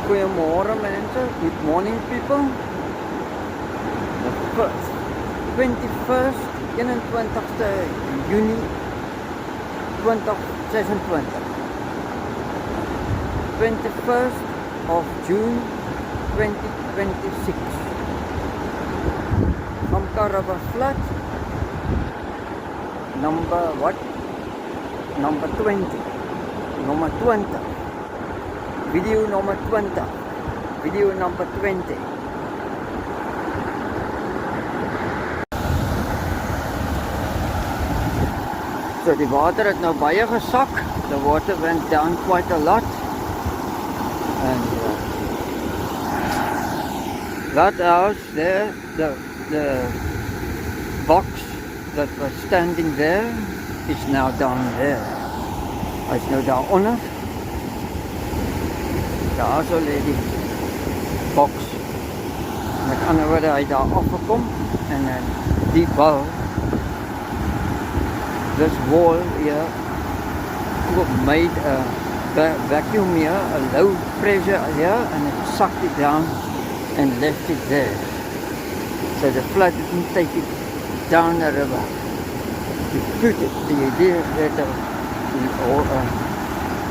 Goeiemorgen mensen, good morning people. The first, 21st, 21ste Juni 2026. 21st of June 2026. From Caraba Flat, number what? Number 20. Number 20. Video number 20. Video number 20. So die water het nou baie gesak. The water went down quite a lot. And that house there, the box that was standing there is now down there. Hy's nou daaronder. Daar so lê die box. Met ander woorde, hy daar afgekom en dan die wall, this wall here made a vacuum here, a low pressure here, and it sucked it down and left it there. So the flood didn't take it down the river. To put it, the idea that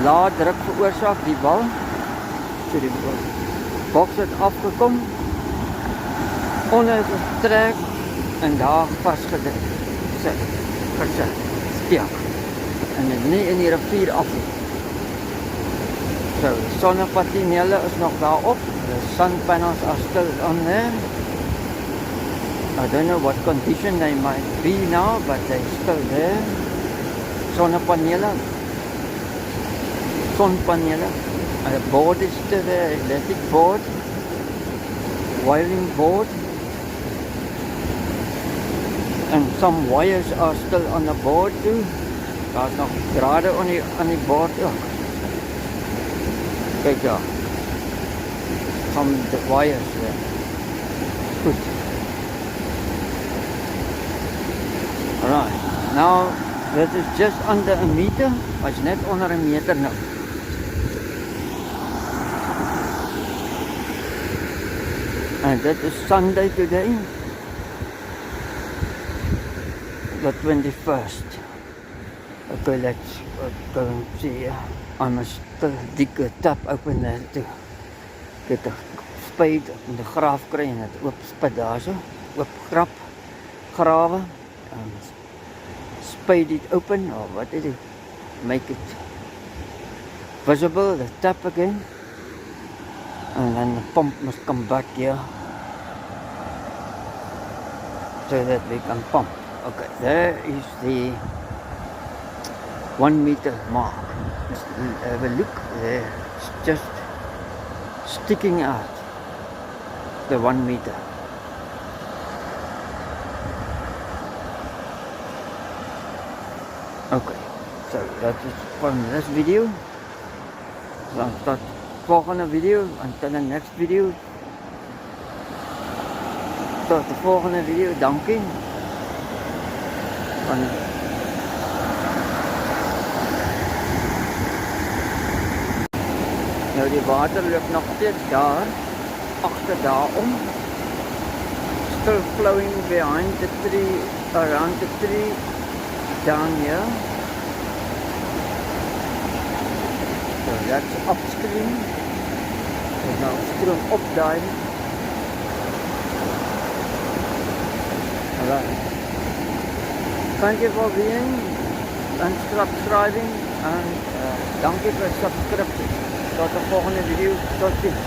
lae druk veroorsaak die wal. So die box het afgekom, onder getrek en daar vastgedruk, gesit, steek, en het nie in die rivier af nie. So, sonnepanele is nog daarop, the sun panels are still on there. I don't know what condition they might be now, but they're still there. Sonnepanele, and the board is still there, electric board, wiring board, and some wires are still on the board too. Daar's nog drade aan die board ook. Kijk daar, some the wires there. Goed. Alright, now that is just under a meter, hy's net onder 'n meter nou. And that is Sunday today, the 21st. Okay, let's go and see. I must dig a tap open there to get a spade in the graaf kry en het oop spit daar so, oop grawe. Spade it open, or what did it make it visible, the tap again. And then the pump must come back here so that we can pump. Okay, there is the 1 meter mark. Just have a look there. It's just sticking out the 1 meter. Okay, so that is from this video. Dan tot volgende video, until the next video. Tot de volgende video, dankie. Nou die water loop nog steeds daar, agter daarom. Still flowing behind the tree, around the tree, down here. So that's upstream. There's now stroom op daai. Alright. Thank you for being and subscribing, and dankie vir subscriptie. Tot de volgende video. Tot ziens.